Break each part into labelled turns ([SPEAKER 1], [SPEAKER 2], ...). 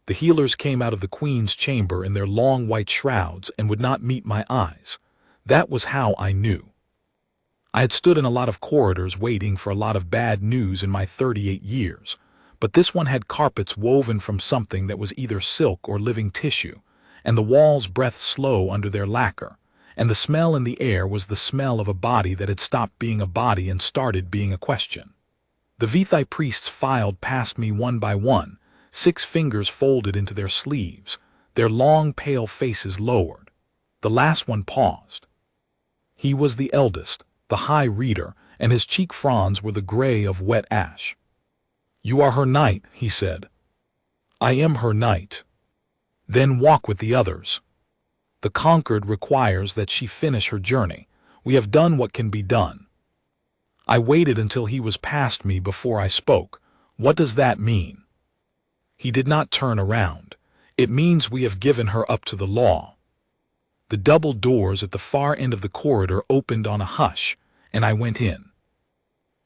[SPEAKER 1] The healers came out of the queen's chamber in their long white shrouds and would not meet my eyes. That was how I knew. I had stood in a lot of corridors waiting for a lot of bad news in my 38 years, but this one had carpets woven from something that was either silk or living tissue, and the walls breathed slow under their lacquer, and the smell in the air was the smell of a body that had stopped being a body and started being a question. The Vithai priests filed past me one by one, 6 fingers folded into their sleeves, their long pale faces lowered. The last one paused. He was the eldest, the high reader, and his cheek fronds were the gray of wet ash. "You are her knight," he said. "I am her knight." "Then walk with the others. The conquered requires that she finish her journey. We have done what can be done." I waited until he was past me before I spoke. "What does that mean?" He did not turn around. "It means we have given her up to the law." The double doors at the far end of the corridor opened on a hush, and I went in.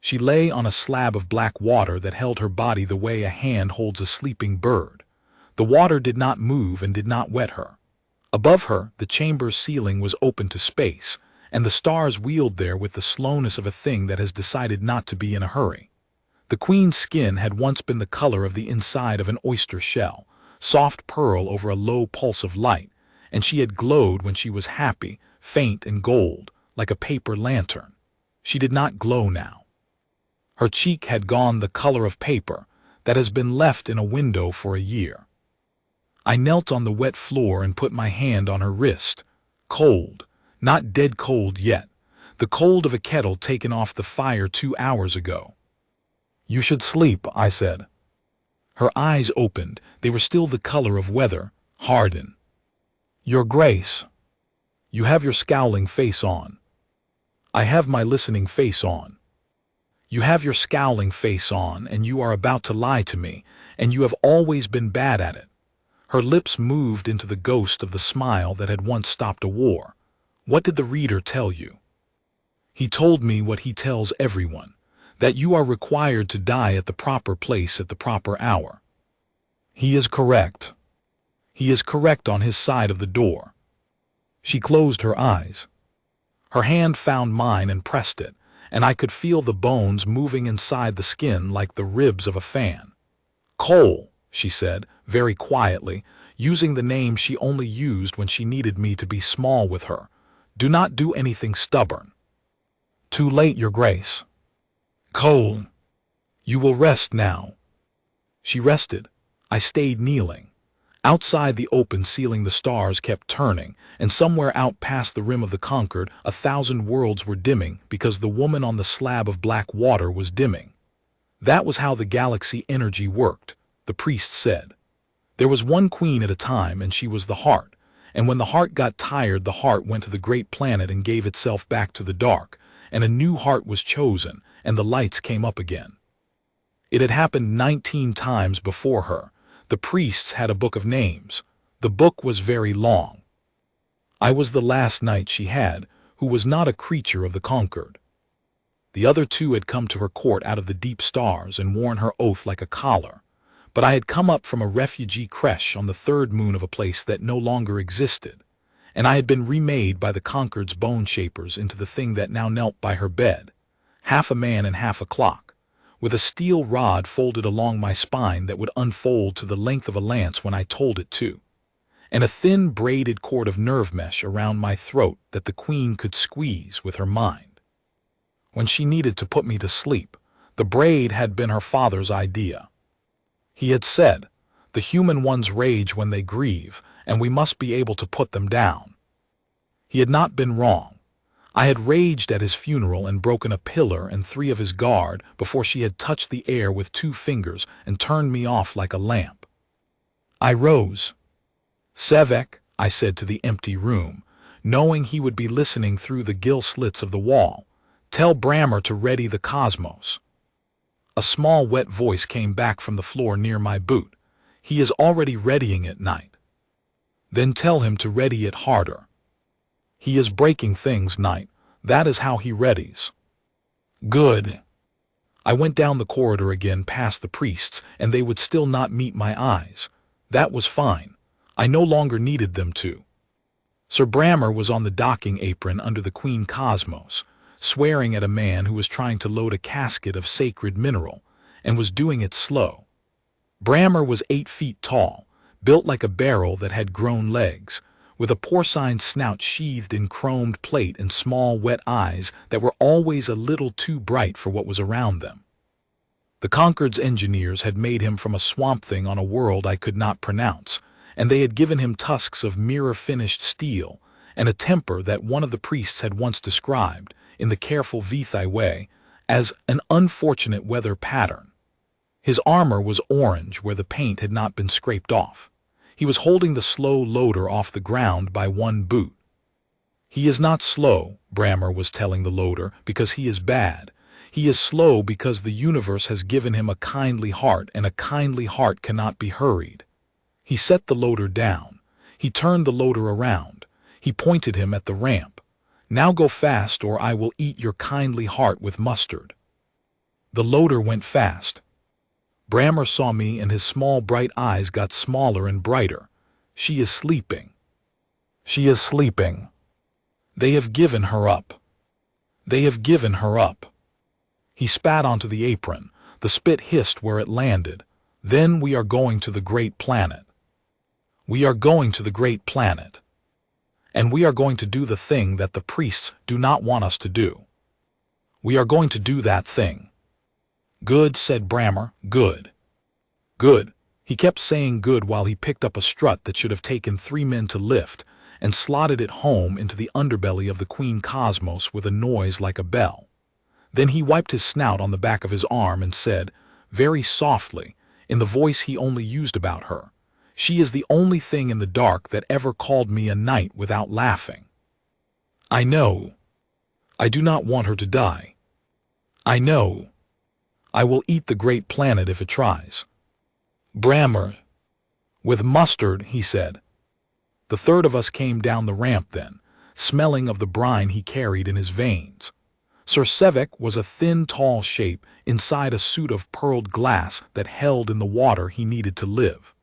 [SPEAKER 1] She lay on a slab of black water that held her body the way a hand holds a sleeping bird. The water did not move and did not wet her. Above her, the chamber's ceiling was open to space, and the stars wheeled there with the slowness of a thing that has decided not to be in a hurry. The queen's skin had once been the color of the inside of an oyster shell, soft pearl over a low pulse of light, and she had glowed when she was happy, faint and gold, like a paper lantern. She did not glow now. Her cheek had gone the color of paper that has been left in a window for a year. I knelt on the wet floor and put my hand on her wrist. Cold, not dead cold yet, the cold of a kettle taken off the fire 2 hours ago. "You should sleep," I said. Her eyes opened. They were still the color of weather, hardened. "Your Grace." "You have your scowling face on." "I have my listening face on." "You have your scowling face on, and you are about to lie to me, and you have always been bad at it." Her lips moved into the ghost of the smile that had once stopped a war. "What did the reader tell you?" "He told me what he tells everyone, that you are required to die at the proper place at the proper hour." "He is correct." "He is correct on his side of the door." She closed her eyes. Her hand found mine and pressed it, and I could feel the bones moving inside the skin like the ribs of a fan. "Cole," she said, very quietly, using the name she only used when she needed me to be small with her. "Do not do anything stubborn." "Too late, Your Grace." "Cole." "You will rest now." She rested. I stayed kneeling. Outside the open ceiling the stars kept turning, and somewhere out past the rim of the conquered 1,000 worlds were dimming because the woman on the slab of black water was dimming. That was how the galaxy energy worked, the priest said. There was one queen at a time, and she was the heart, and when the heart got tired the heart went to the great planet and gave itself back to the dark, and a new heart was chosen, and the lights came up again. It had happened 19 times before her. The priests had a book of names. The book was very long. I was the last knight she had, who was not a creature of the conquered. The other 2 had come to her court out of the deep stars and worn her oath like a collar, but I had come up from a refugee creche on the 3rd moon of a place that no longer existed, and I had been remade by the conquered's bone shapers into the thing that now knelt by her bed, half a man and half a clock, with a steel rod folded along my spine that would unfold to the length of a lance when I told it to, and a thin braided cord of nerve mesh around my throat that the queen could squeeze with her mind. When she needed to put me to sleep, the braid had been her father's idea. He had said, "The human ones rage when they grieve, and we must be able to put them down." He had not been wrong. I had raged at his funeral and broken a pillar and 3 of his guard before she had touched the air with 2 fingers and turned me off like a lamp. I rose. "Sevek," I said to the empty room, knowing he would be listening through the gill slits of the wall, "tell Brammer to ready the cosmos." A small wet voice came back from the floor near my boot. "He is already readying it, Knight." "Then tell him to ready it harder." "He is breaking things, Knight. That is how he readies." "Good." I went down the corridor again past the priests, and they would still not meet my eyes. That was fine. I no longer needed them to. Sir Brammer was on the docking apron under the Queen Cosmos, swearing at a man who was trying to load a casket of sacred mineral, and was doing it slow. Brammer was 8 feet tall, built like a barrel that had grown legs, with a porcine snout sheathed in chromed plate and small wet eyes that were always a little too bright for what was around them. The Concord's engineers had made him from a swamp thing on a world I could not pronounce, and they had given him tusks of mirror-finished steel and a temper that one of the priests had once described, in the careful Vithai way, as an unfortunate weather pattern. His armor was orange where the paint had not been scraped off. He was holding the slow loader off the ground by one boot. "He is not slow," Brammer was telling the loader, "because he is bad. He is slow because the universe has given him a kindly heart, and a kindly heart cannot be hurried." He set the loader down. He turned the loader around. He pointed him at the ramp. "Now go fast, or I will eat your kindly heart with mustard." The loader went fast. Brammer saw me, and his small bright eyes got smaller and brighter. "She is sleeping. She is sleeping. They have given her up. They have given her up." He spat onto the apron. The spit hissed where it landed. "Then we are going to the great planet. We are going to the great planet. And we are going to do the thing that the priests do not want us to do. We are going to do that thing." "Good," said Brammer. "Good. Good." He kept saying good while he picked up a strut that should have taken 3 men to lift and slotted it home into the underbelly of the Queen Cosmos with a noise like a bell. Then he wiped his snout on the back of his arm and said, very softly, in the voice he only used about her, "She is the only thing in the dark that ever called me a knight without laughing. I know. I do not want her to die. I know. I will eat the great planet if it tries." "Brammer." "With mustard," he said. The third of us came down the ramp then, smelling of the brine he carried in his veins. Sir Sevek was a thin, tall shape inside a suit of pearled glass that held in the water he needed to live.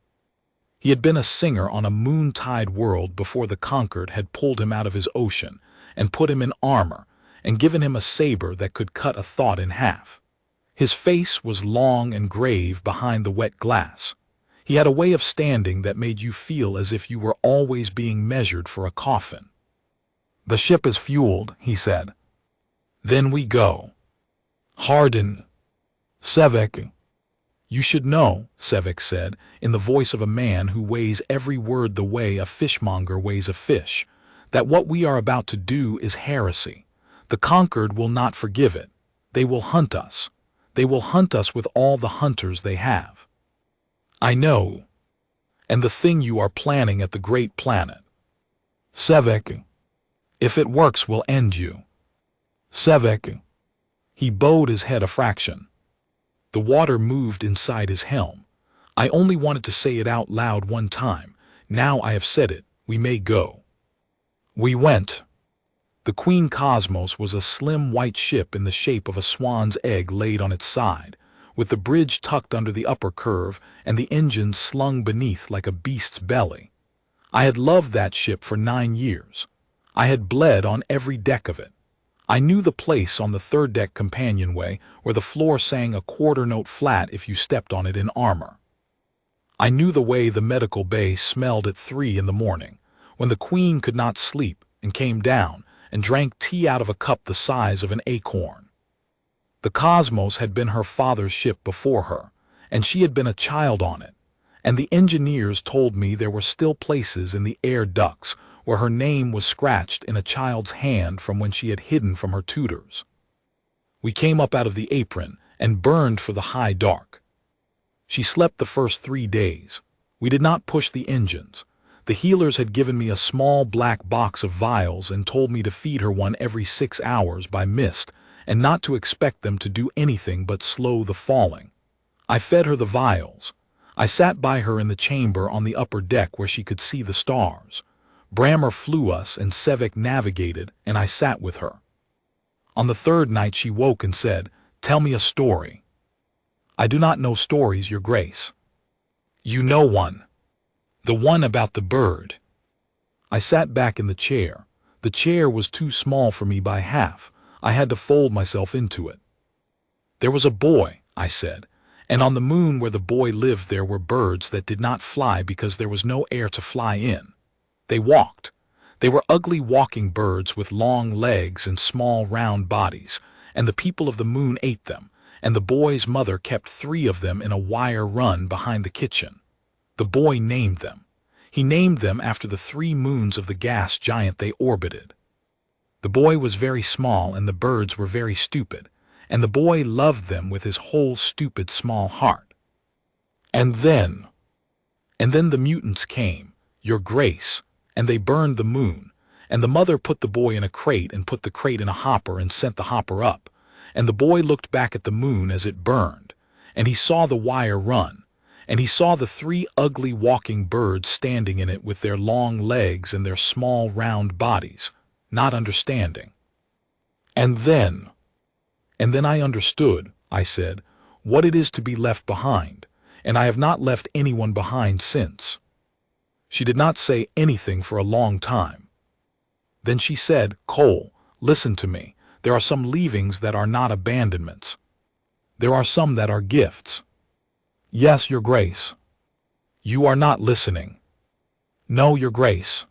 [SPEAKER 1] He had been a singer on a moon-tide world before the Concord had pulled him out of his ocean and put him in armor and given him a saber that could cut a thought in half. His face was long and grave behind the wet glass. He had a way of standing that made you feel as if you were always being measured for a coffin. "The ship is fueled," he said. "Then we go." "Harden." "Sevek." "You should know," Sevek said, in the voice of a man who weighs every word the way a fishmonger weighs a fish, "that what we are about to do is heresy. The Conquered will not forgive it. They will hunt us. They will hunt us with all the hunters they have." "I know. And the thing you are planning at the great planet." "Sevek." "If it works, we'll end you." "Sevek." He bowed his head a fraction. The water moved inside his helm. "I only wanted to say it out loud one time. Now I have said it. We may go." We went. The Queen Cosmos was a slim white ship in the shape of a swan's egg laid on its side, with the bridge tucked under the upper curve and the engine slung beneath like a beast's belly. I had loved that ship for 9 years. I had bled on every deck of it. I knew the place on the third-deck companionway where the floor sang a quarter note flat if you stepped on it in armor. I knew the way the medical bay smelled at 3 in the morning, when the Queen could not sleep and came down and drank tea out of a cup the size of an acorn. The Cosmos had been her father's ship before her, and she had been a child on it, and the engineers told me there were still places in the air ducts where her name was scratched in a child's hand from when she had hidden from her tutors. We came up out of the apron and burned for the high dark. She slept the first 3 days. We did not push the engines. The healers had given me a small black box of vials and told me to feed her one every 6 hours by mist and not to expect them to do anything but slow the falling. I fed her the vials. I sat by her in the chamber on the upper deck where she could see the stars. Brammer flew us and Sevek navigated, and I sat with her. On the 3rd night she woke and said, "Tell me a story." "I do not know stories, Your Grace." "You know one." The one about the bird. I sat back in the chair. The chair was too small for me by half. I had to fold myself into it. There was a boy, I said, and on the moon where the boy lived there were birds that did not fly because there was no air to fly in. They walked. They were ugly walking birds with long legs and small round bodies, and the people of the moon ate them, and the boy's mother kept 3 of them in a wire run behind the kitchen. The boy named them. He named them after the 3 moons of the gas giant they orbited. The boy was very small and the birds were very stupid, and the boy loved them with his whole stupid small heart. And then the mutants came, Your Grace, and they burned the moon, and the mother put the boy in a crate and put the crate in a hopper and sent the hopper up, and the boy looked back at the moon as it burned, and he saw the wire run, and he saw the 3 ugly walking birds standing in it with their long legs and their small round bodies, not understanding. And then I understood, I said, what it is to be left behind, and I have not left anyone behind since. She did not say anything for a long time. Then she said, Cole, listen to me. There are some leavings that are not abandonments. There are some that are gifts. Yes, Your Grace. You are not listening. No, Your Grace.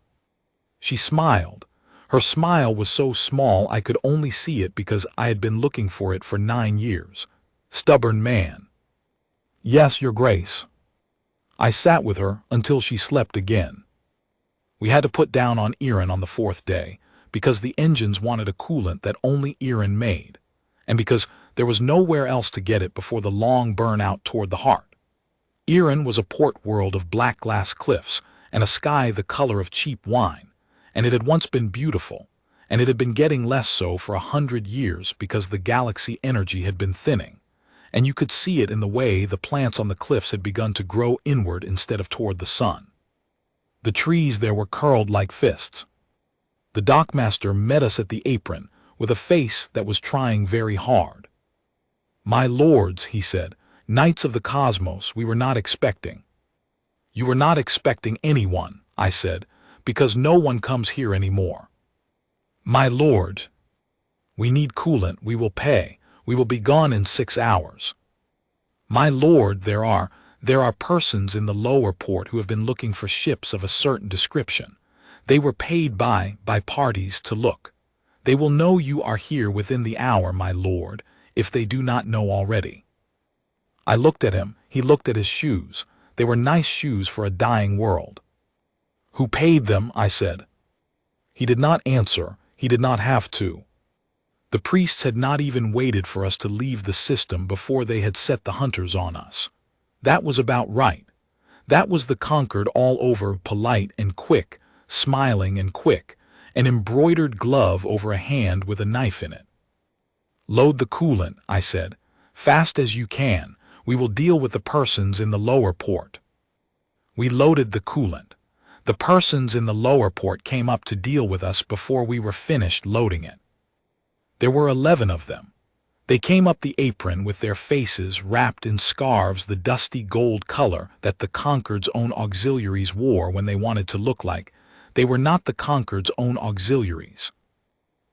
[SPEAKER 1] She smiled. Her smile was so small I could only see it because I had been looking for it for 9 years. Stubborn man. Yes, Your Grace. I sat with her until she slept again. We had to put down on Erin on the 4th day because the engines wanted a coolant that only Erin made, and because there was nowhere else to get it before the long burn out toward the heart. Erin was a port world of black glass cliffs and a sky the color of cheap wine, and it had once been beautiful, and it had been getting less so for 100 years because the galaxy energy had been thinning, and you could see it in the way the plants on the cliffs had begun to grow inward instead of toward the sun. The trees there were curled like fists. The dockmaster met us at the apron with a face that was trying very hard. My lords, he said, knights of the cosmos, we were not expecting. You were not expecting anyone, I said, because no one comes here anymore. My lord, we need coolant, we will pay, we will be gone in 6 hours. My lord, there are persons in the lower port who have been looking for ships of a certain description. They were paid by parties to look. They will know you are here within the hour, my lord, if they do not know already. I looked at him, he looked at his shoes. They were nice shoes for a dying world. Who paid them? I said. He did not answer, he did not have to. The priests had not even waited for us to leave the system before they had set the hunters on us. That was about right. That was the conquered all over, polite and quick, smiling and quick, an embroidered glove over a hand with a knife in it. Load the coolant, I said. Fast as you can. We will deal with the persons in the lower port. We loaded the coolant. The persons in the lower port came up to deal with us before we were finished loading it. There were 11 of them. They came up the apron with their faces wrapped in scarves the dusty gold color that the Concord's own auxiliaries wore when they wanted to look like they were not the Concord's own auxiliaries.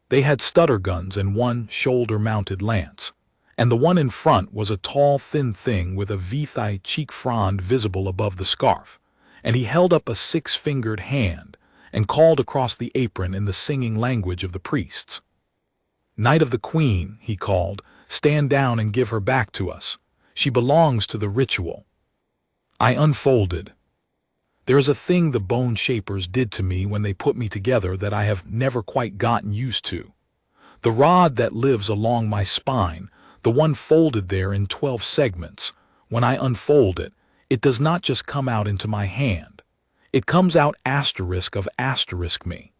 [SPEAKER 1] They had stutter guns and 1 shoulder-mounted lance, and the one in front was a tall, thin thing with a V-thigh cheek frond visible above the scarf, and he held up a 6-fingered hand and called across the apron in the singing language of the priests. Knight of the Queen, he called, stand down and give her back to us. She belongs to the ritual. I unfolded. There is a thing the bone shapers did to me when they put me together that I have never quite gotten used to. The rod that lives along my spine, the one folded there in 12 segments, when I unfold it, it does not just come out into my hand. It comes out asterisk of asterisk me.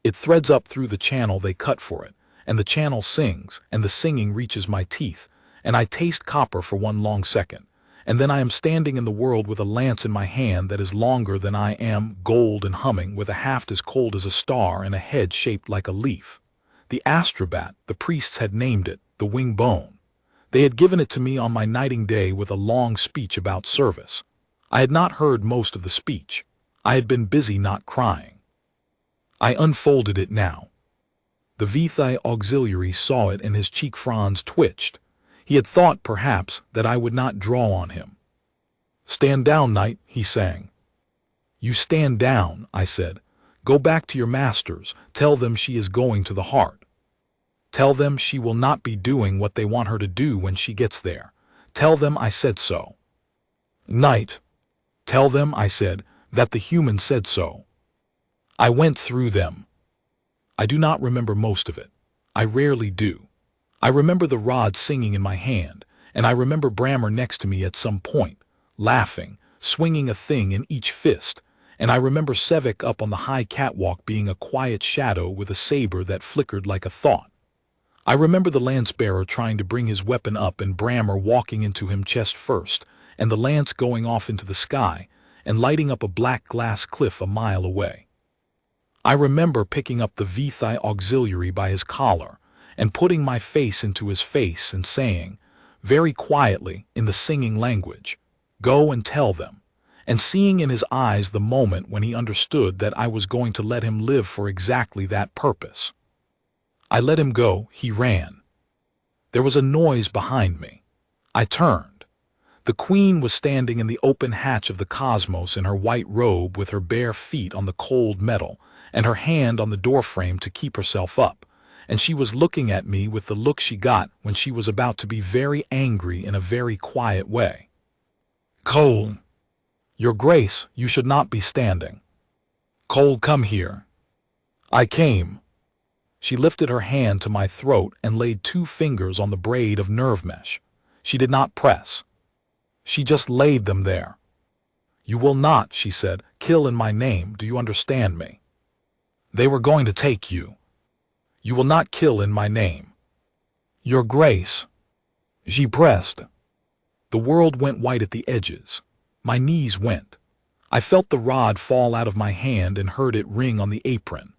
[SPEAKER 1] It threads up through the channel they cut for it, and the channel sings, and the singing reaches my teeth, and I taste copper for 1 long second, and then I am standing in the world with a lance in my hand that is longer than I am, gold and humming, with a haft as cold as a star and a head shaped like a leaf. The astrobat, the priests had named it, the wing bone. They had given it to me on my knighting day with a long speech about service. I had not heard most of the speech. I had been busy not crying. I unfolded it now. The HFY auxiliary saw it and his cheek fronds twitched. He had thought, perhaps, that I would not draw on him. "Stand down, knight," he sang. "You stand down," I said. "Go back to your masters. Tell them she is going to the heart. Tell them she will not be doing what they want her to do when she gets there. Tell them I said so." "Knight." "Tell them," I said, "that the human said so." I went through them. I do not remember most of it. I rarely do. I remember the rod singing in my hand, and I remember Brammer next to me at some point, laughing, swinging a thing in each fist, and I remember Sevek up on the high catwalk being a quiet shadow with a saber that flickered like a thought. I remember the lance-bearer trying to bring his weapon up and Brammer walking into him chest first, and the lance going off into the sky and lighting up a black glass cliff a mile away. I remember picking up the HFY auxiliary by his collar and putting my face into his face and saying, very quietly, in the singing language, "Go and tell them," and seeing in his eyes the moment when he understood that I was going to let him live for exactly that purpose. I let him go. He ran. There was a noise behind me. I turned. The Queen was standing in the open hatch of the cosmos in her white robe with her bare feet on the cold metal and her hand on the doorframe to keep herself up, and she was looking at me with the look she got when she was about to be very angry in a very quiet way. "Cole, Your Grace, you should not be standing. Cole, come here." I came. She lifted her hand to my throat and laid 2 fingers on the braid of nerve mesh. She did not press. She just laid them there. "You will not," she said, "kill in my name, do you understand me? They were going to take you. You will not kill in my name." "Your Grace." She pressed. The world went white at the edges. My knees went. I felt the rod fall out of my hand and heard it ring on the apron.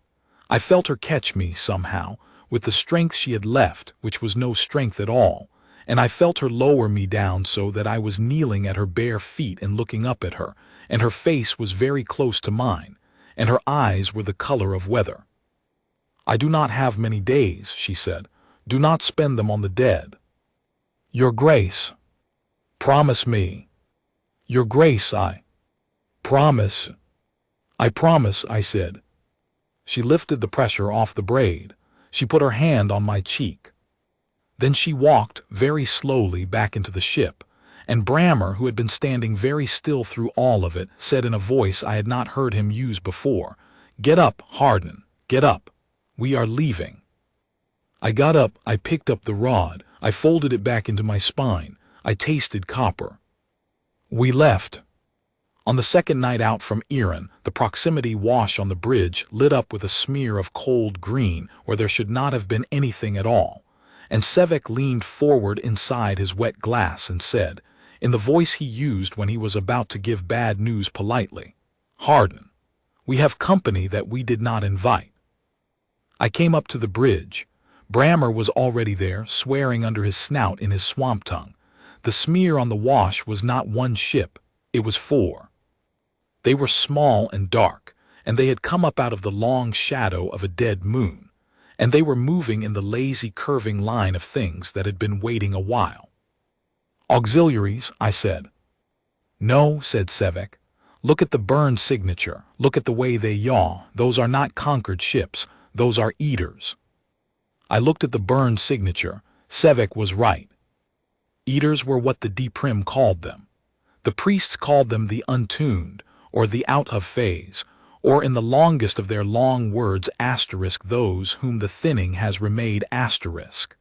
[SPEAKER 1] I felt her catch me, somehow, with the strength she had left, which was no strength at all, and I felt her lower me down so that I was kneeling at her bare feet and looking up at her, and her face was very close to mine, and her eyes were the color of weather. "I do not have many days," she said. "Do not spend them on the dead." "Your Grace." "Promise me." "Your Grace, I promise." "I promise," I said. She lifted the pressure off the braid. She put her hand on my cheek. Then she walked very slowly back into the ship, and Brammer, who had been standing very still through all of it, said in a voice I had not heard him use before, "Get up, Hardin, get up. We are leaving." I got up, I picked up the rod, I folded it back into my spine, I tasted copper. We left. On the second night out from Iran, the proximity wash on the bridge lit up with a smear of cold green where there should not have been anything at all, and Sevek leaned forward inside his wet glass and said, in the voice he used when he was about to give bad news politely, "Hardin, we have company that we did not invite." I came up to the bridge. Brammer was already there, swearing under his snout in his swamp tongue. The smear on the wash was not 1 ship, it was 4. They were small and dark, and they had come up out of the long shadow of a dead moon, and they were moving in the lazy curving line of things that had been waiting a while. "Auxiliaries," I said. "No," said Sevek. "Look at the burn signature, look at the way they yaw, those are not conquered ships, those are eaters." I looked at the burn signature. Sevek was right. Eaters were what the Deprim called them. The priests called them the untuned, or the out of phase, or in the longest of their long words asterisk those whom the thinning has remade asterisk.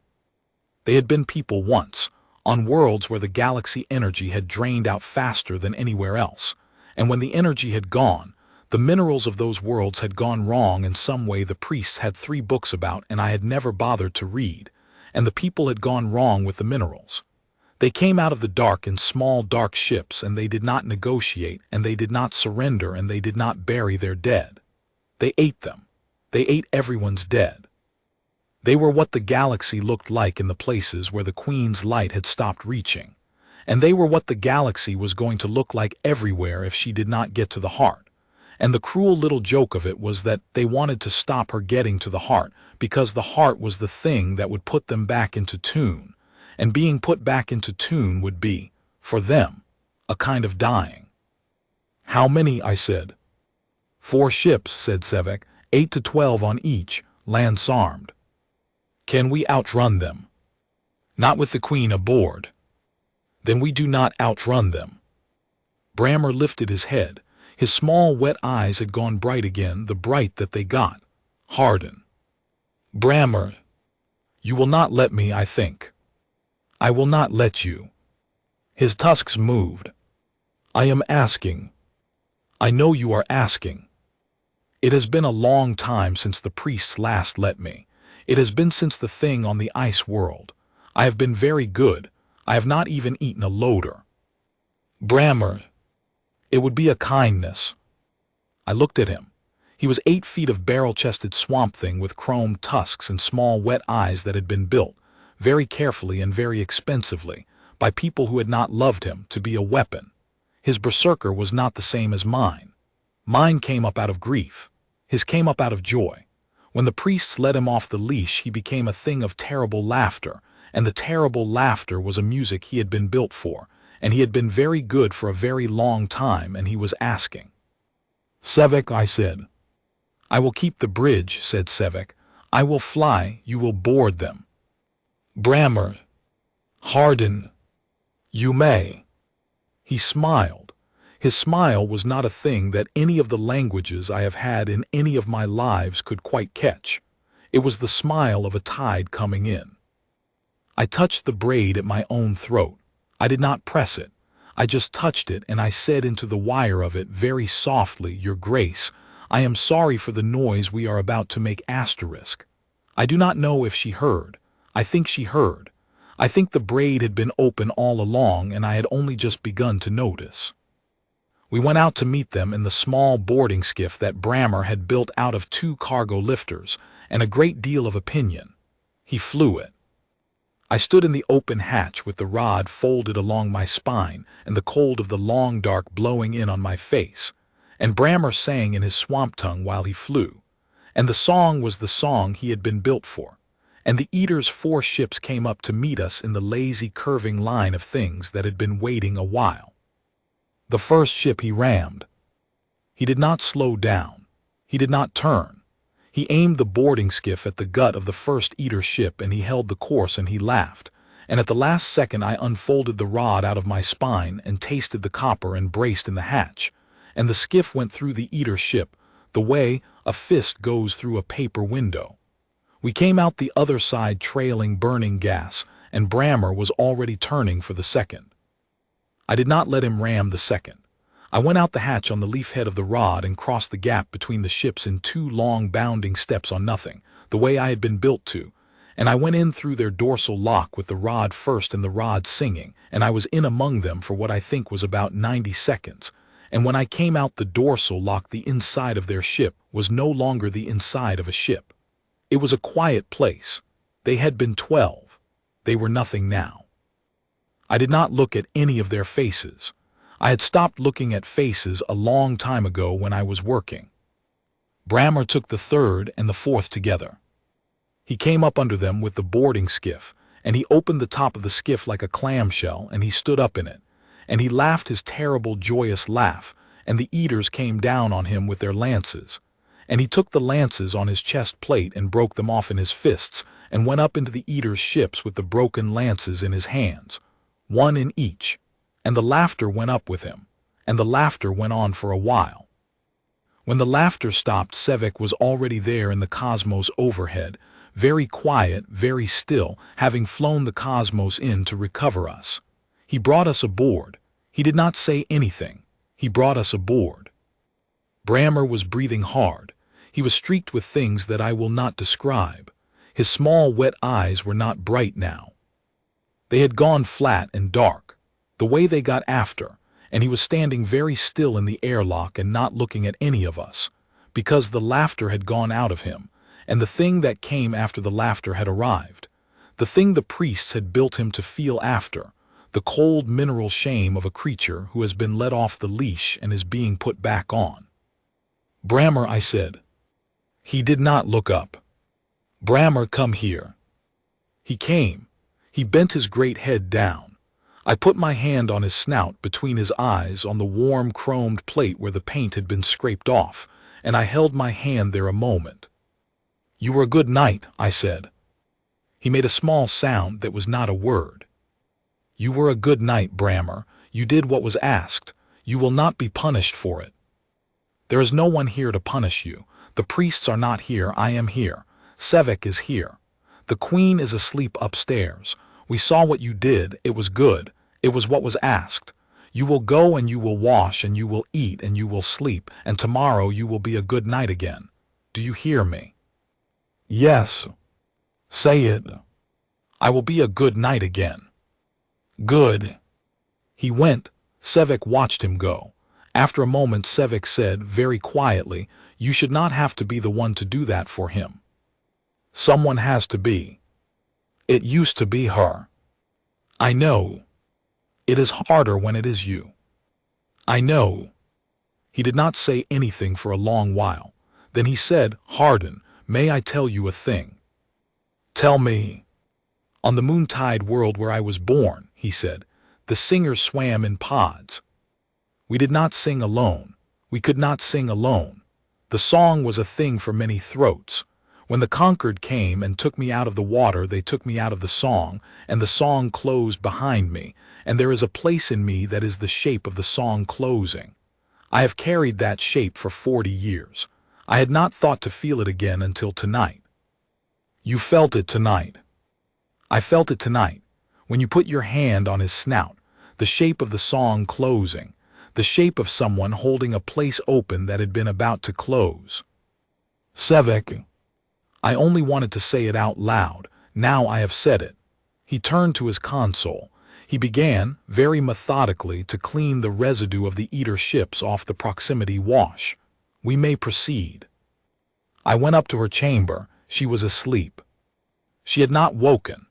[SPEAKER 1] They had been people once, on worlds where the galaxy energy had drained out faster than anywhere else, and when the energy had gone, the minerals of those worlds had gone wrong in some way the priests had 3 books about and I had never bothered to read, and the people had gone wrong with the minerals. They came out of the dark in small dark ships, and they did not negotiate, and they did not surrender, and they did not bury their dead. They ate them. They ate everyone's dead. They were what the galaxy looked like in the places where the Queen's light had stopped reaching, and they were what the galaxy was going to look like everywhere if she did not get to the heart. And the cruel little joke of it was that they wanted to stop her getting to the heart because the heart was the thing that would put them back into tune, and being put back into tune would be, for them, a kind of dying. "How many?" I said. "4 ships," said Sevek, 8 to 12 on each, lance-armed. "Can we outrun them?" "Not with the Queen aboard." "Then we do not outrun them." Brammer lifted his head. His small wet eyes had gone bright again, the bright that they got. "Harden." "Brammer, you will not let me, I think." "I will not let you." His tusks moved. "I am asking." "I know you are asking." "It has been a long time since the priests last let me. It has been since the thing on the ice world. I have been very good. I have not even eaten a loader." "Brammer, it would be a kindness." I looked at him. He was 8 feet of barrel-chested swamp thing with chrome tusks and small wet eyes that had been built, very carefully and very expensively, by people who had not loved him, to be a weapon. His berserker was not the same as mine. Mine came up out of grief. His came up out of joy. When the priests let him off the leash, he became a thing of terrible laughter, and the terrible laughter was a music he had been built for, and he had been very good for a very long time, and he was asking. "Sevek," I said. "I will keep the bridge," said Sevek. "I will fly, you will board them." "Brammer, Harden, you may." He smiled. His smile was not a thing that any of the languages I have had in any of my lives could quite catch. It was the smile of a tide coming in. I touched the braid at my own throat. I did not press it. I just touched it, and I said into the wire of it very softly, "Your Grace, I am sorry for the noise we are about to make asterisk." I do not know if she heard. I think she heard. I think the braid had been open all along, and I had only just begun to notice. We went out to meet them in the small boarding skiff that Brammer had built out of 2 cargo lifters and a great deal of opinion. He flew it. I stood in the open hatch with the rod folded along my spine and the cold of the long dark blowing in on my face, and Brammer sang in his swamp tongue while he flew, and the song was the song he had been built for, and the Eater's 4 ships came up to meet us in the lazy curving line of things that had been waiting a while. The first ship he rammed. He did not slow down. He did not turn. He aimed the boarding skiff at the gut of the first Eater ship, and he held the course, and he laughed. And at the last second I unfolded the rod out of my spine and tasted the copper and braced in the hatch, and the skiff went through the Eater ship, the way a fist goes through a paper window. We came out the other side trailing burning gas, and Brammer was already turning for the second. I did not let him ram the second. I went out the hatch on the leaf head of the rod and crossed the gap between the ships in 2 long bounding steps on nothing, the way I had been built to, and I went in through their dorsal lock with the rod first and the rod singing, and I was in among them for what I think was about 90 seconds, and when I came out the dorsal lock, the inside of their ship was no longer the inside of a ship. It was a quiet place. They had been 12. They were nothing now. I did not look at any of their faces. I had stopped looking at faces a long time ago when I was working. Brammer took the 3rd and the 4th together. He came up under them with the boarding skiff, and he opened the top of the skiff like a clamshell, and he stood up in it, and he laughed his terrible joyous laugh, and the Eaters came down on him with their lances, and he took the lances on his chest plate and broke them off in his fists, and went up into the Eaters' ships with the broken lances in his hands, 1 in each. And the laughter went up with him, and the laughter went on for a while. When the laughter stopped, Sevek was already there in the cosmos overhead, very quiet, very still, having flown the cosmos in to recover us. He brought us aboard. He did not say anything. He brought us aboard. Brammer was breathing hard. He was streaked with things that I will not describe. His small wet eyes were not bright now. They had gone flat and dark, the way they got after, and he was standing very still in the airlock and not looking at any of us, because the laughter had gone out of him, and the thing that came after the laughter had arrived, the thing the priests had built him to feel after, the cold mineral shame of a creature who has been let off the leash and is being put back on. "Brammer," I said. He did not look up. "Brammer, come here." He came. He bent his great head down. I put my hand on his snout between his eyes on the warm chromed plate where the paint had been scraped off, and I held my hand there a moment. "You were a good knight," I said. He made a small sound that was not a word. "You were a good knight, Brammer. You did what was asked. You will not be punished for it." "There is no one here to punish you. The priests are not here. I am here. Sevek is here. The queen is asleep upstairs. We saw what you did. It was good. It was what was asked. You will go and you will wash and you will eat and you will sleep, and tomorrow you will be a good knight again. Do you hear me?" "Yes." "Say it." "I will be a good knight again." "Good." He went. Sevek watched him go. After a moment, Sevek said, very quietly, "You should not have to be the one to do that for him. Someone has to be. It used to be her. I know. It is harder when it is you. I know." He did not say anything for a long while. Then he said, "Hardin, may I tell you a thing?" "Tell me." "On the Moontide world where I was born," he said, "the singers swam in pods. We did not sing alone. We could not sing alone. The song was a thing for many throats. When the Conquered came and took me out of the water, they took me out of the song, and the song closed behind me, and there is a place in me that is the shape of the song closing. I have carried that shape for 40 years. I had not thought to feel it again until tonight." "You felt it tonight." "I felt it tonight, when you put your hand on his snout, the shape of the song closing, the shape of someone holding a place open that had been about to close." "Sevek." I only wanted to say it out loud. Now I have said it. He turned to his console. He began, very methodically, to clean the residue of the eater ships off the proximity wash. "We may proceed." I went up to her chamber. She was asleep. She had not woken.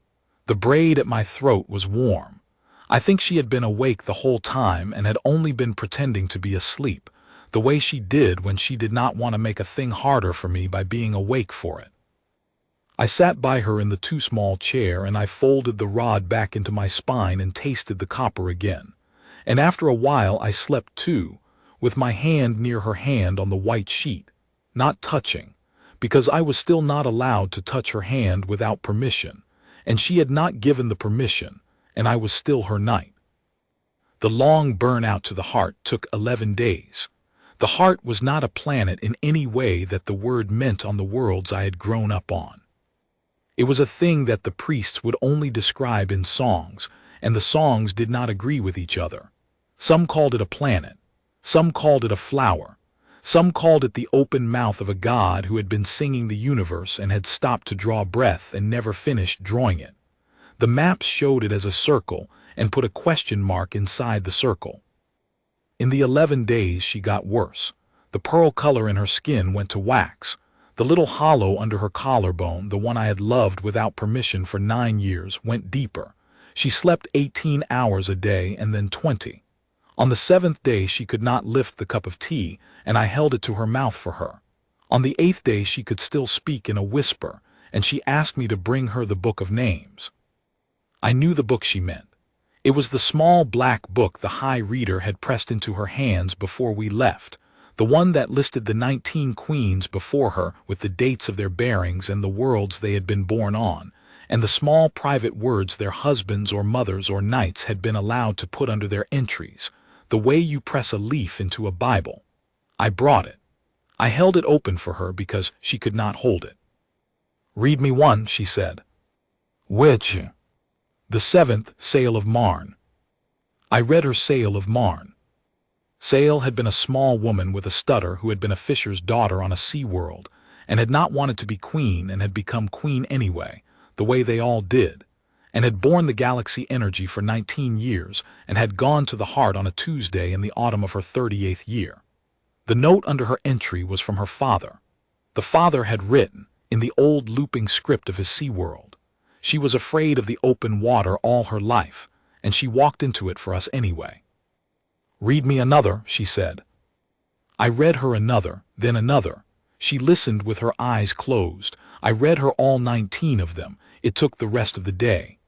[SPEAKER 1] The braid at my throat was warm. I think she had been awake the whole time and had only been pretending to be asleep, the way she did when she did not want to make a thing harder for me by being awake for it. I sat by her in the too small chair, and I folded the rod back into my spine and tasted the copper again. And after a while I slept too, with my hand near her hand on the white sheet, not touching, because I was still not allowed to touch her hand without permission, and she had not given the permission, and I was still her knight. The long burn out to the heart took 11 days. The heart was not a planet in any way that the word meant on the worlds I had grown up on. It was a thing that the priests would only describe in songs, and the songs did not agree with each other. Some called it a planet. Some called it a flower. Some called it the open mouth of a god who had been singing the universe and had stopped to draw breath and never finished drawing it. The maps showed it as a circle and put a question mark inside the circle. In the 11 days she got worse. The pearl color in her skin went to wax. The little hollow under her collarbone, the one I had loved without permission for 9 years, went deeper. She slept 18 hours a day and then 20. On the 7th day she could not lift the cup of tea, and I held it to her mouth for her. On the 8th day she could still speak in a whisper, and she asked me to bring her the book of names. I knew the book she meant. It was the small black book the High Reader had pressed into her hands before we left, the one that listed the 19 queens before her with the dates of their bearings and the worlds they had been born on, and the small private words their husbands or mothers or knights had been allowed to put under their entries, the way you press a leaf into a Bible. I brought it. I held it open for her because she could not hold it. "Read me one," she said. "Which?" "The 7th, Sail of Marn." I read her Sail of Marn. Sail had been a small woman with a stutter who had been a fisher's daughter on a sea world, and had not wanted to be queen and had become queen anyway, the way they all did, and had borne the galaxy energy for 19 years and had gone to the heart on a Tuesday in the autumn of her 38th year. The note under her entry was from her father. The father had written, in the old looping script of his sea world, she was afraid of the open water all her life, and she walked into it for us anyway. "Read me another," she said. I read her another, then another. She listened with her eyes closed. I read her all 19 of them. It took the rest of the day.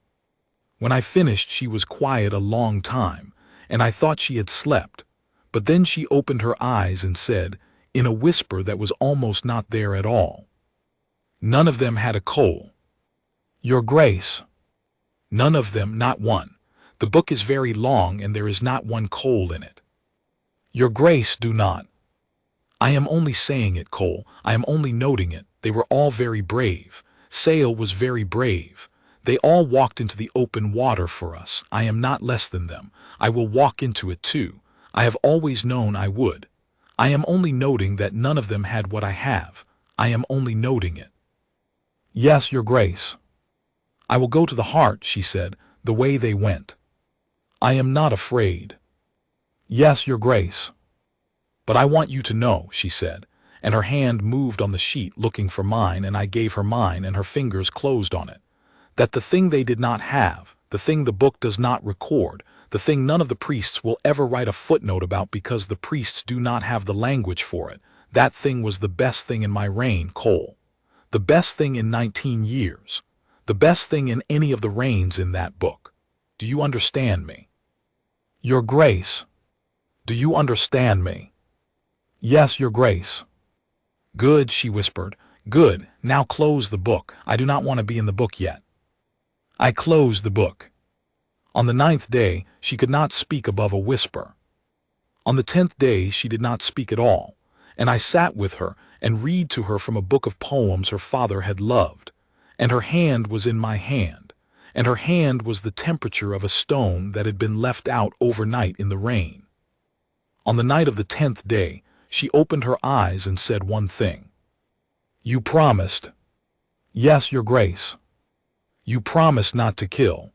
[SPEAKER 1] When I finished, she was quiet a long time, and I thought she had slept. But then she opened her eyes and said, in a whisper that was almost not there at all, "None of them had a coal." "Your Grace." "None of them, not one. The book is very long and there is not one coal in it." "Your Grace, do not." "I am only saying it, Cole. I am only noting it. They were all very brave. Sale was very brave. They all walked into the open water for us. I am not less than them. I will walk into it too. I have always known I would. I am only noting that none of them had what I have. I am only noting it." "Yes, Your Grace." "I will go to the heart," she said, "the way they went. I am not afraid." "Yes, Your Grace." "But I want you to know," she said, and her hand moved on the sheet looking for mine, and I gave her mine, and her fingers closed on it, "that the thing they did not have, the thing the book does not record, the thing none of the priests will ever write a footnote about because the priests do not have the language for it, that thing was the best thing in my reign, Cole. The best thing in 19 years. The best thing in any of the reigns in that book. Do you understand me?" "Your Grace." "Do you understand me?" "Yes, Your Grace." "Good," she whispered. "Good. Now close the book. I do not want to be in the book yet." I closed the book. On the 9th day, she could not speak above a whisper. On the 10th day, she did not speak at all, and I sat with her and read to her from a book of poems her father had loved, and her hand was in my hand, and her hand was the temperature of a stone that had been left out overnight in the rain. On the night of the 10th day, she opened her eyes and said one thing. "You promised." "Yes, Your Grace." "You promised not to kill."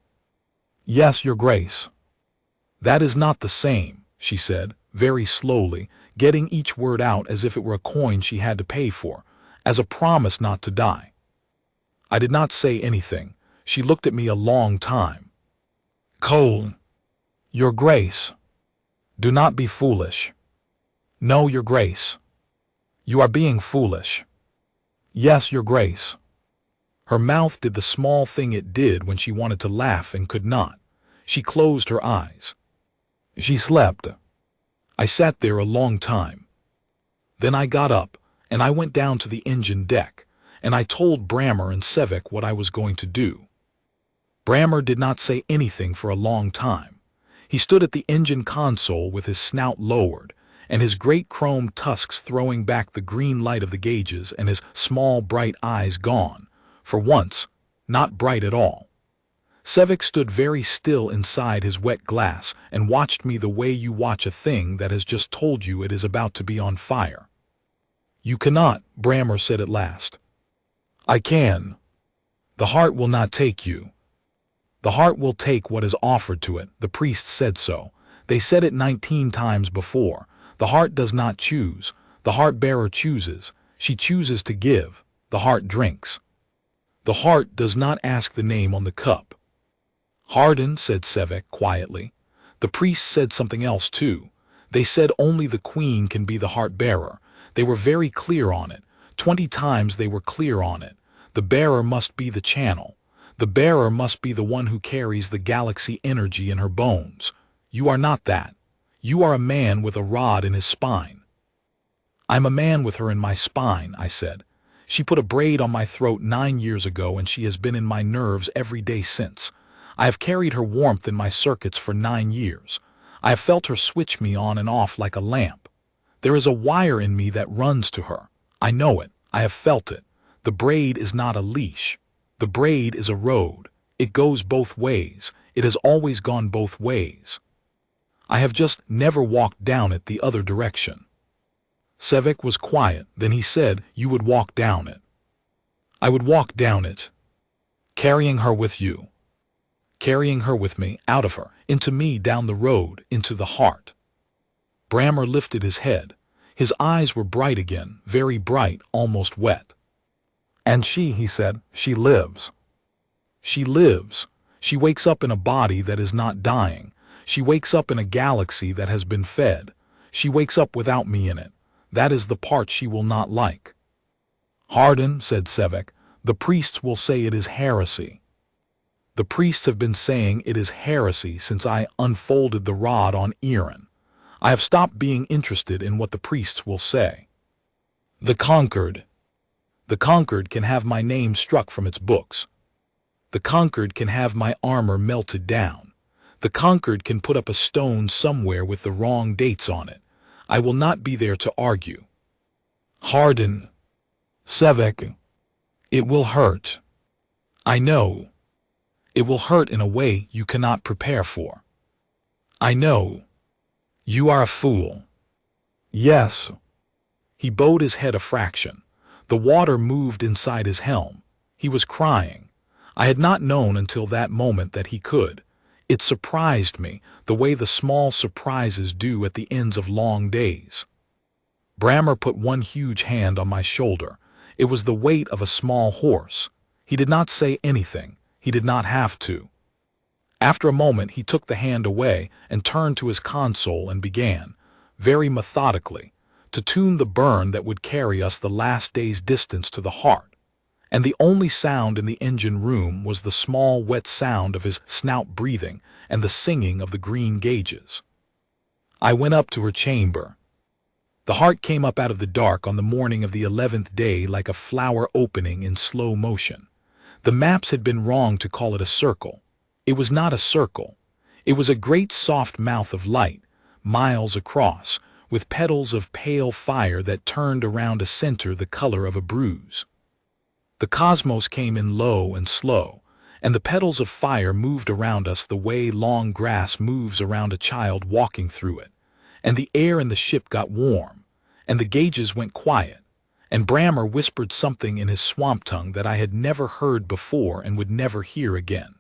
[SPEAKER 1] "Yes, Your Grace." "That is not the same," she said, very slowly, getting each word out as if it were a coin she had to pay for, "as a promise not to die." I did not say anything. She looked at me a long time. "Cole." "Your Grace." "Do not be foolish." "No, Your Grace." "You are being foolish." "Yes, Your Grace." Her mouth did the small thing it did when she wanted to laugh and could not. She closed her eyes. She slept. I sat there a long time. Then I got up, and I went down to the engine deck, and I told Brammer and Sevek what I was going to do. Brammer did not say anything for a long time. He stood at the engine console with his snout lowered, and his great chrome tusks throwing back the green light of the gauges, and his small bright eyes gone, for once, not bright at all. Sevek stood very still inside his wet glass and watched me the way you watch a thing that has just told you it is about to be on fire. "You cannot," Brammer said at last. "I can. The heart will not take you. The heart will take what is offered to it. The priest said so. They said it 19 times before. The heart does not choose. The heart-bearer chooses. She chooses to give. The heart drinks. The heart does not ask the name on the cup." "Hardin," said Sevek quietly. "The priests said something else too. They said only the queen can be the heart-bearer. They were very clear on it. 20 times they were clear on it. The bearer must be the channel. The bearer must be the one who carries the galaxy energy in her bones. You are not that. You are a man with a rod in his spine." "I'm a man with her in my spine," I said. "She put a braid on my throat 9 years ago, and she has been in my nerves every day since. I have carried her warmth in my circuits for 9 years. I have felt her switch me on and off like a lamp. There is a wire in me that runs to her. I know it. I have felt it. The braid is not a leash. The braid is a road. It goes both ways. It has always gone both ways. I have just never walked down it the other direction." Sevek was quiet. Then he said, "You would walk down it." "I would walk down it." "Carrying her with you." "Carrying her with me, out of her, into me, down the road, into the heart." Brammer lifted his head. His eyes were bright again, very bright, almost wet. "And she," he said, "she lives." "She lives. She wakes up in a body that is not dying. She wakes up in a galaxy that has been fed. She wakes up without me in it. That is the part she will not like. Hardin, said Sevek, the priests will say it is heresy. The priests have been saying it is heresy since I unfolded the rod on Iran. I have stopped being interested in what the priests will say. The Conquered. The Conquered can have my name struck from its books. The Conquered can have my armor melted down. The Conquered can put up a stone somewhere with the wrong dates on it. I will not be there to argue. Hardin. Sevek. It will hurt. I know. It will hurt in a way you cannot prepare for. I know. You are a fool. Yes. He bowed his head a fraction. The water moved inside his helm. He was crying. I had not known until that moment that he could. It surprised me, the way the small surprises do at the ends of long days. Brammer put one huge hand on my shoulder. It was the weight of a small horse. He did not say anything. He did not have to. After a moment he took the hand away and turned to his console and began, very methodically, to tune the burn that would carry us the last day's distance to the heart. And the only sound in the engine room was the small wet sound of his snout breathing and the singing of the green gauges. I went up to her chamber. The heart came up out of the dark on the morning of the 11th day like a flower opening in slow motion. The maps had been wrong to call it a circle. It was not a circle. It was a great soft mouth of light, miles across, with petals of pale fire that turned around a center the color of a bruise. The cosmos came in low and slow, and the petals of fire moved around us the way long grass moves around a child walking through it, and the air in the ship got warm, and the gauges went quiet, and Brammer whispered something in his swamp tongue that I had never heard before and would never hear again.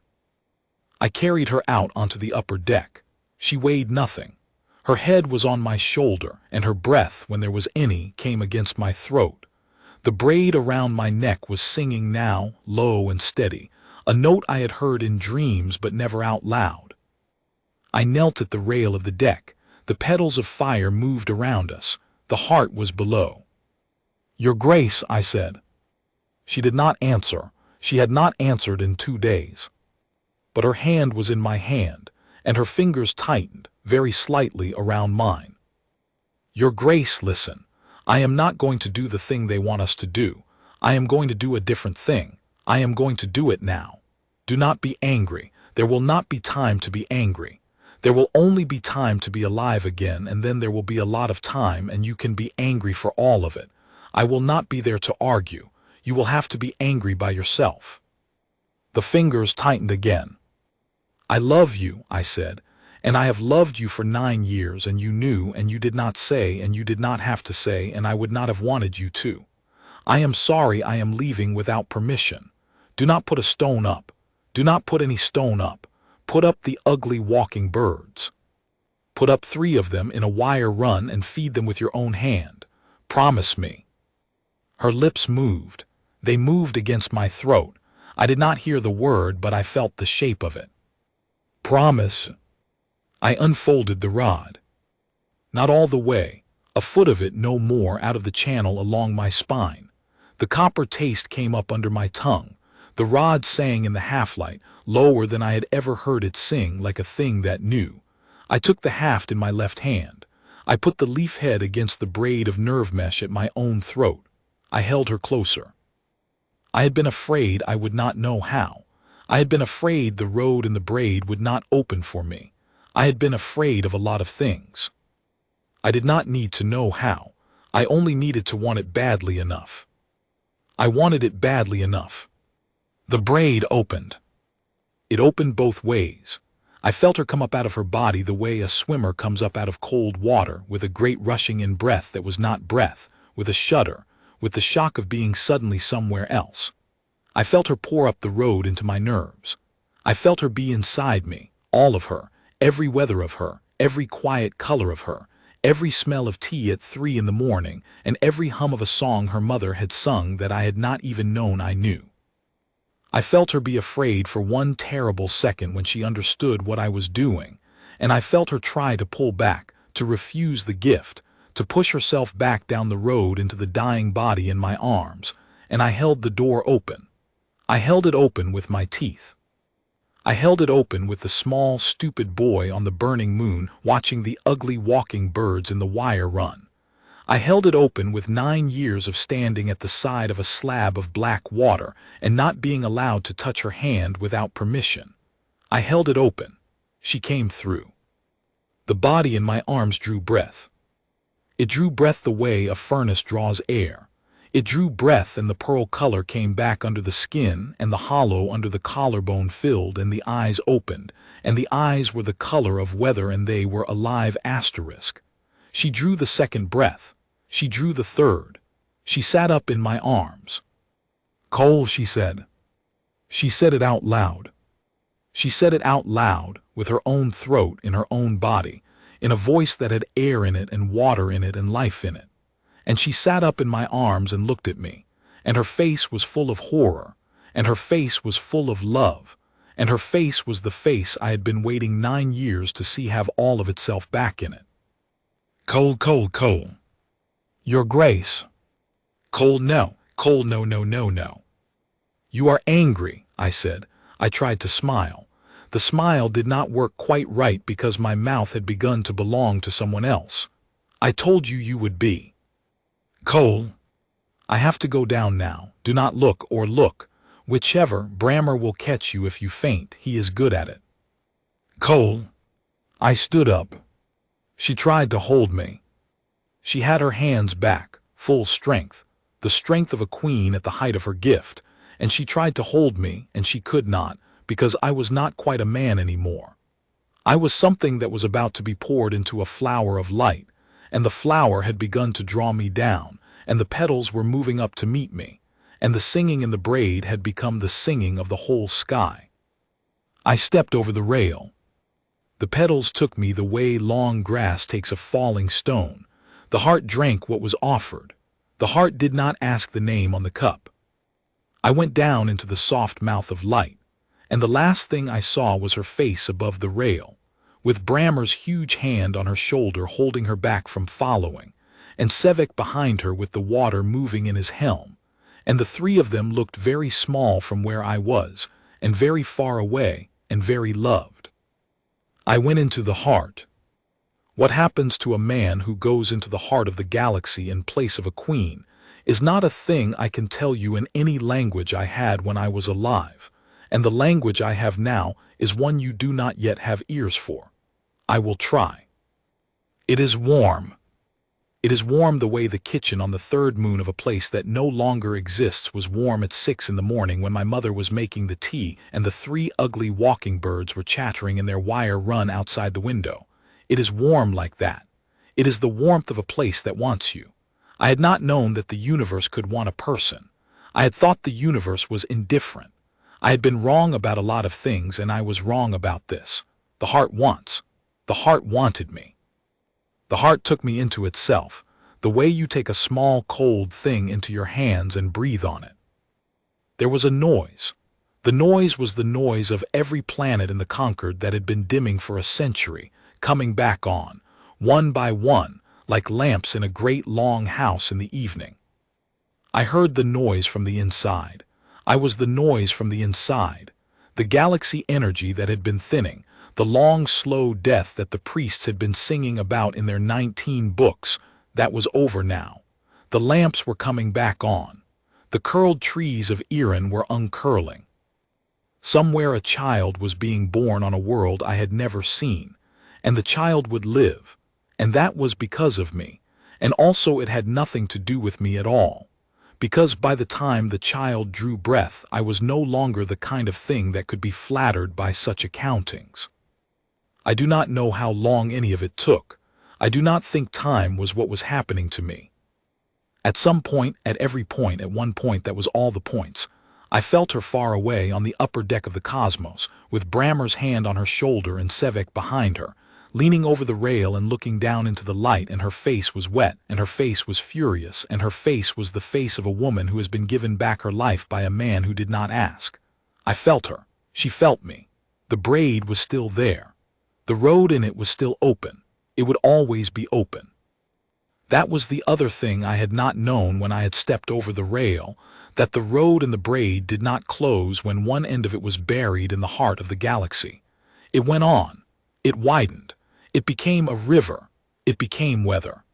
[SPEAKER 1] I carried her out onto the upper deck. She weighed nothing. Her head was on my shoulder, and her breath, when there was any, came against my throat. The braid around my neck was singing now, low and steady, a note I had heard in dreams but never out loud. I knelt at the rail of the deck. The petals of fire moved around us. The heart was below. "Your Grace," I said. She did not answer. She had not answered in 2 days. But her hand was in my hand, and her fingers tightened, very slightly, around mine. "Your Grace, listen. I am not going to do the thing they want us to do. I am going to do a different thing. I am going to do it now. Do not be angry. There will not be time to be angry. There will only be time to be alive again, and then there will be a lot of time, and you can be angry for all of it. I will not be there to argue. You will have to be angry by yourself." The fingers tightened again. "I love you," I said, "and I have loved you for 9 years, and you knew, and you did not say, and you did not have to say, and I would not have wanted you to. I am sorry I am leaving without permission. Do not put a stone up. Do not put any stone up. Put up the ugly walking birds. Put up 3 of them in a wire run and feed them with your own hand. Promise me." Her lips moved. They moved against my throat. I did not hear the word, but I felt the shape of it. "Promise." I unfolded the rod. Not all the way, a foot of it no more out of the channel along my spine. The copper taste came up under my tongue. The rod sang in the half-light, lower than I had ever heard it sing, like a thing that knew. I took the haft in my left hand. I put the leaf head against the braid of nerve mesh at my own throat. I held her closer. I had been afraid I would not know how. I had been afraid the road in the braid would not open for me. I had been afraid of a lot of things. I did not need to know how. I only needed to want it badly enough. I wanted it badly enough. The braid opened. It opened both ways. I felt her come up out of her body the way a swimmer comes up out of cold water, with a great rushing in breath that was not breath, with a shudder, with the shock of being suddenly somewhere else. I felt her pour up the road into my nerves. I felt her be inside me, all of her, every weather of her, every quiet color of her, every smell of tea at 3 in the morning, and every hum of a song her mother had sung that I had not even known I knew. I felt her be afraid for one terrible second when she understood what I was doing, and I felt her try to pull back, to refuse the gift, to push herself back down the road into the dying body in my arms, and I held the door open. I held it open with my teeth. I held it open with the small, stupid boy on the burning moon watching the ugly walking birds in the wire run. I held it open with 9 years of standing at the side of a slab of black water and not being allowed to touch her hand without permission. I held it open. She came through. The body in my arms drew breath. It drew breath the way a furnace draws air. It drew breath, and the pearl color came back under the skin, and the hollow under the collarbone filled, and the eyes opened, and the eyes were the color of weather, and they were alive asterisk. She drew the second breath. She drew the third. She sat up in my arms. "Cole," she said. She said it out loud. She said it out loud, with her own throat in her own body, in a voice that had air in it and water in it and life in it. And she sat up in my arms and looked at me, and her face was full of horror, and her face was full of love, and her face was the face I had been waiting 9 years to see have all of itself back in it. "Cole, Cole, Cole. Your Grace." "Cole, no. Cole, no, no, no, no." "You are angry," I said. I tried to smile. The smile did not work quite right because my mouth had begun to belong to someone else. "I told you you would be." "Cole, I have to go down now. Do not look or look. Whichever, Brammer will catch you if you faint. He is good at it." "Cole." I stood up. She tried to hold me. She had her hands back, full strength, the strength of a queen at the height of her gift, and she tried to hold me, and she could not, because I was not quite a man anymore. I was something that was about to be poured into a flower of light, and the flower had begun to draw me down, and the petals were moving up to meet me, and the singing in the braid had become the singing of the whole sky. I stepped over the rail. The petals took me the way long grass takes a falling stone. The heart drank what was offered. The heart did not ask the name on the cup. I went down into the soft mouth of light, and the last thing I saw was her face above the rail, with Brammer's huge hand on her shoulder holding her back from following, and Sevek behind her with the water moving in his helm, and the three of them looked very small from where I was, and very far away, and very loved. I went into the heart. What happens to a man who goes into the heart of the galaxy in place of a queen is not a thing I can tell you in any language I had when I was alive, and the language I have now is one you do not yet have ears for. I will try. It is warm. It is warm the way the kitchen on the third moon of a place that no longer exists was warm at 6 in the morning when my mother was making the tea and the 3 ugly walking birds were chattering in their wire run outside the window. It is warm like that. It is the warmth of a place that wants you. I had not known that the universe could want a person. I had thought the universe was indifferent. I had been wrong about a lot of things, and I was wrong about this. The heart wants. The heart wanted me. The heart took me into itself, the way you take a small cold thing into your hands and breathe on it. There was a noise. The noise was the noise of every planet in the Concord that had been dimming for a century, coming back on, one by one, like lamps in a great long house in the evening. I heard the noise from the inside. I was the noise from the inside. The galaxy energy that had been thinning, the long, slow death that the priests had been singing about in their 19 books, that was over now. The lamps were coming back on. The curled trees of Iran were uncurling. Somewhere a child was being born on a world I had never seen, and the child would live, and that was because of me, and also it had nothing to do with me at all, because by the time the child drew breath I was no longer the kind of thing that could be flattered by such accountings. I do not know how long any of it took. I do not think time was what was happening to me. At some point, at every point, at one point that was all the points, I felt her far away on the upper deck of the cosmos, with Brammer's hand on her shoulder and Sevek behind her, leaning over the rail and looking down into the light, and her face was wet, and her face was furious, and her face was the face of a woman who has been given back her life by a man who did not ask. I felt her. She felt me. The braid was still there. The road in it was still open. It would always be open. That was the other thing I had not known when I had stepped over the rail, that the road and the braid did not close when one end of it was buried in the heart of the galaxy. It went on. It widened. It became a river. It became weather.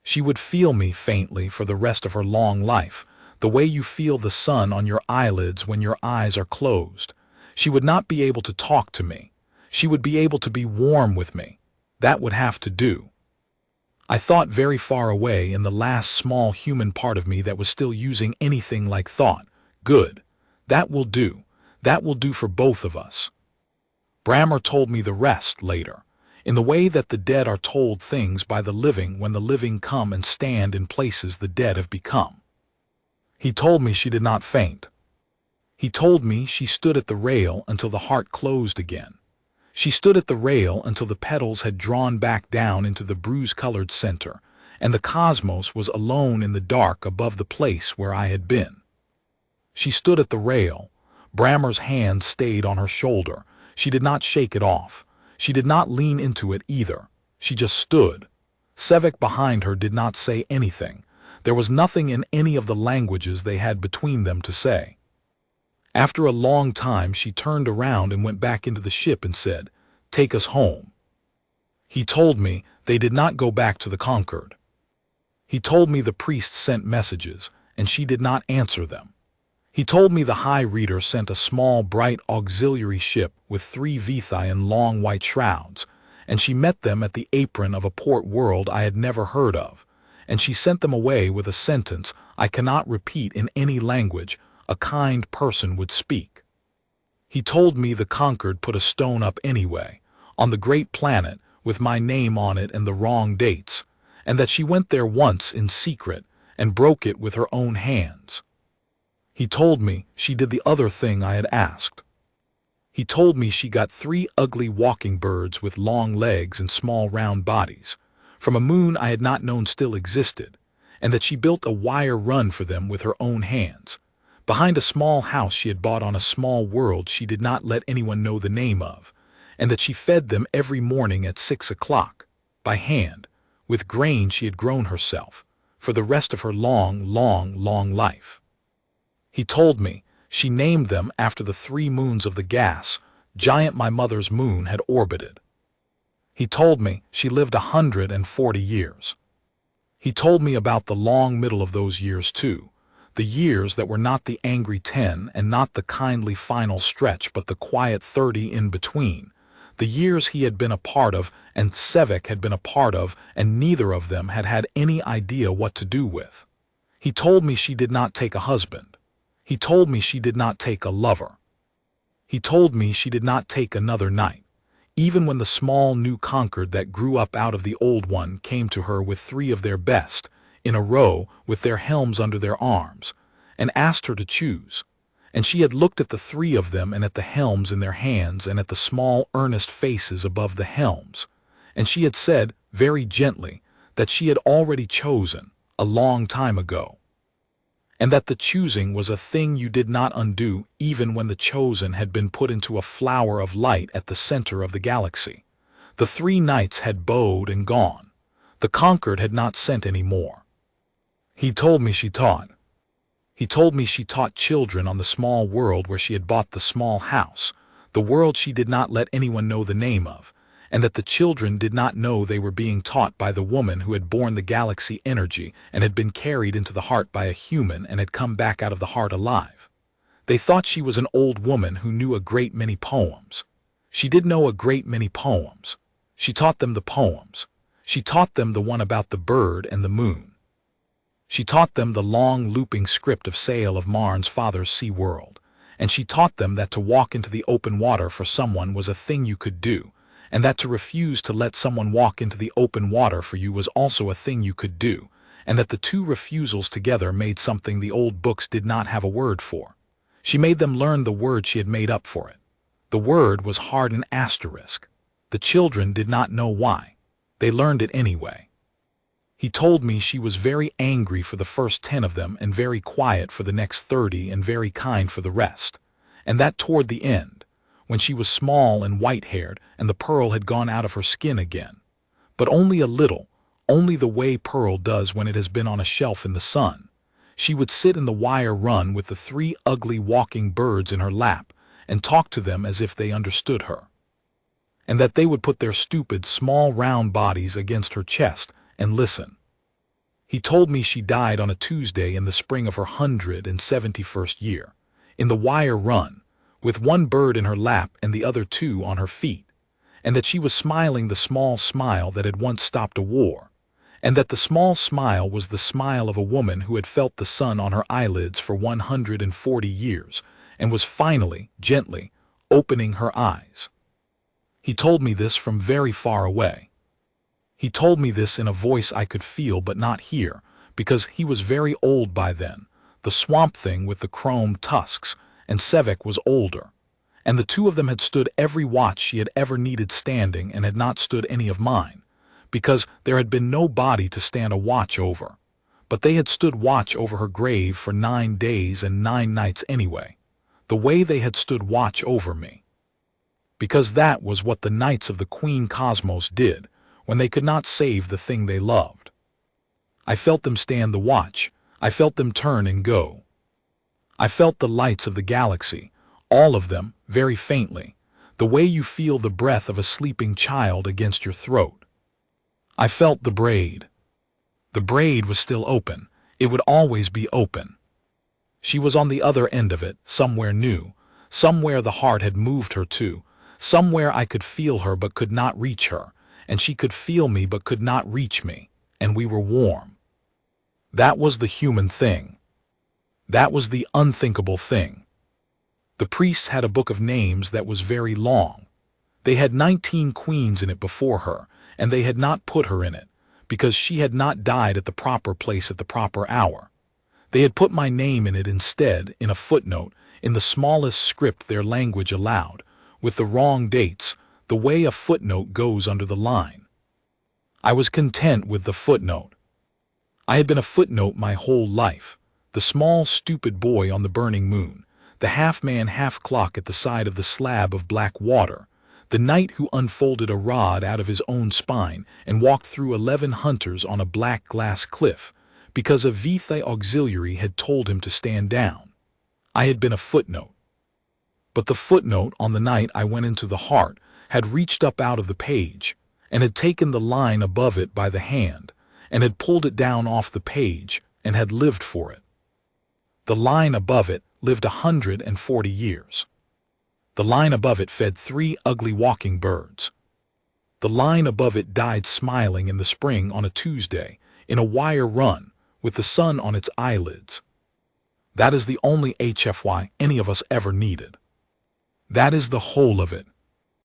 [SPEAKER 1] She would feel me faintly for the rest of her long life, the way you feel the sun on your eyelids when your eyes are closed. She would not be able to talk to me. She would be able to be warm with me. That would have to do. I thought very far away in the last small human part of me that was still using anything like thought. Good. That will do. That will do for both of us. Brammer told me the rest later, in the way that the dead are told things by the living when the living come and stand in places the dead have become. He told me she did not faint. He told me she stood at the rail until the heart closed again. She stood at the rail until the petals had drawn back down into the bruise-colored center, and the cosmos was alone in the dark above the place where I had been. She stood at the rail. Brammer's hand stayed on her shoulder. She did not shake it off. She did not lean into it either. She just stood. Sevek behind her did not say anything. There was nothing in any of the languages they had between them to say. After a long time she turned around and went back into the ship and said, "Take us home." He told me they did not go back to the Concord. He told me the priests sent messages, and she did not answer them. He told me the High Reader sent a small, bright auxiliary ship with 3 Vithai in long white shrouds, and she met them at the apron of a port world I had never heard of, and she sent them away with a sentence I cannot repeat in any language a kind person would speak. He told me the Concord put a stone up anyway, on the great planet, with my name on it and the wrong dates, and that she went there once in secret and broke it with her own hands. He told me she did the other thing I had asked. He told me she got 3 ugly walking birds with long legs and small round bodies, from a moon I had not known still existed, and that she built a wire run for them with her own hands, behind a small house she had bought on a small world she did not let anyone know the name of, and that she fed them every morning at 6 o'clock, by hand, with grain she had grown herself, for the rest of her long, long, long life. He told me she named them after the 3 moons of the gas giant my mother's moon had orbited. He told me she lived 140 years. He told me about the long middle of those years too, the years that were not the angry 10 and not the kindly final stretch but the quiet 30 in between, the years he had been a part of and Sevek had been a part of, and neither of them had had any idea what to do with. He told me she did not take a husband. He told me she did not take a lover. He told me she did not take another night, even when the small new Concord that grew up out of the old one came to her with 3 of their best, in a row with their helms under their arms, and asked her to choose. And she had looked at the 3 of them and at the helms in their hands and at the small earnest faces above the helms, and she had said, very gently, that she had already chosen, a long time ago, and that the choosing was a thing you did not undo even when the chosen had been put into a flower of light at the center of the galaxy. The 3 nights had bowed and gone. The Concord had not sent any more. He told me she taught. He told me she taught children on the small world where she had bought the small house, the world she did not let anyone know the name of, and that the children did not know they were being taught by the woman who had borne the galaxy energy and had been carried into the heart by a human and had come back out of the heart alive. They thought she was an old woman who knew a great many poems. She did know a great many poems. She taught them the poems. She taught them the one about the bird and the moon. She taught them the long looping script of Sail of Marn's father's sea world, and she taught them that to walk into the open water for someone was a thing you could do, and that to refuse to let someone walk into the open water for you was also a thing you could do, and that the 2 refusals together made something the old books did not have a word for. She made them learn the word she had made up for it. The word was hard an asterisk. The children did not know why. They learned it anyway. He told me she was very angry for the first 10 of them and very quiet for the next 30 and very kind for the rest, and that toward the end, when she was small and white-haired and the pearl had gone out of her skin again. But only a little, only the way pearl does when it has been on a shelf in the sun. She would sit in the wire run with the 3 ugly walking birds in her lap and talk to them as if they understood her. And that they would put their stupid, small, round bodies against her chest and listen. He told me she died on a Tuesday in the spring of her 171st year, in the wire run, with 1 bird in her lap and the other 2 on her feet, and that she was smiling the small smile that had once stopped a war, and that the small smile was the smile of a woman who had felt the sun on her eyelids for 140 years and was finally, gently, opening her eyes. He told me this from very far away. He told me this in a voice I could feel but not hear, because he was very old by then, the swamp thing with the chrome tusks, and Sevek was older, and the 2 of them had stood every watch she had ever needed standing and had not stood any of mine, because there had been no body to stand a watch over, but they had stood watch over her grave for 9 days and 9 nights anyway, the way they had stood watch over me. Because that was what the Knights of the Queen Cosmos did when they could not save the thing they loved. I felt them stand the watch, I felt them turn and go. I felt the lights of the galaxy, all of them, very faintly, the way you feel the breath of a sleeping child against your throat. I felt the braid. The braid was still open, it would always be open. She was on the other end of it, somewhere new, somewhere the heart had moved her to, somewhere I could feel her but could not reach her, and she could feel me but could not reach me, and we were warm. That was the human thing. That was the unthinkable thing. The priests had a book of names that was very long. They had 19 queens in it before her, and they had not put her in it, because she had not died at the proper place at the proper hour. They had put my name in it instead, in a footnote, in the smallest script their language allowed, with the wrong dates, the way a footnote goes under the line. I was content with the footnote. I had been a footnote my whole life, the small stupid boy on the burning moon, the half-man half-clock at the side of the slab of black water, the knight who unfolded a rod out of his own spine and walked through 11 hunters on a black glass cliff, because a Vithe auxiliary had told him to stand down. I had been a footnote. But the footnote on the night I went into the heart had reached up out of the page, and had taken the line above it by the hand, and had pulled it down off the page, and had lived for it. The line above it lived 140 years. The line above it fed 3 ugly walking birds. The line above it died smiling in the spring on a Tuesday, in a wire run, with the sun on its eyelids. That is the only HFY any of us ever needed. That is the whole of it.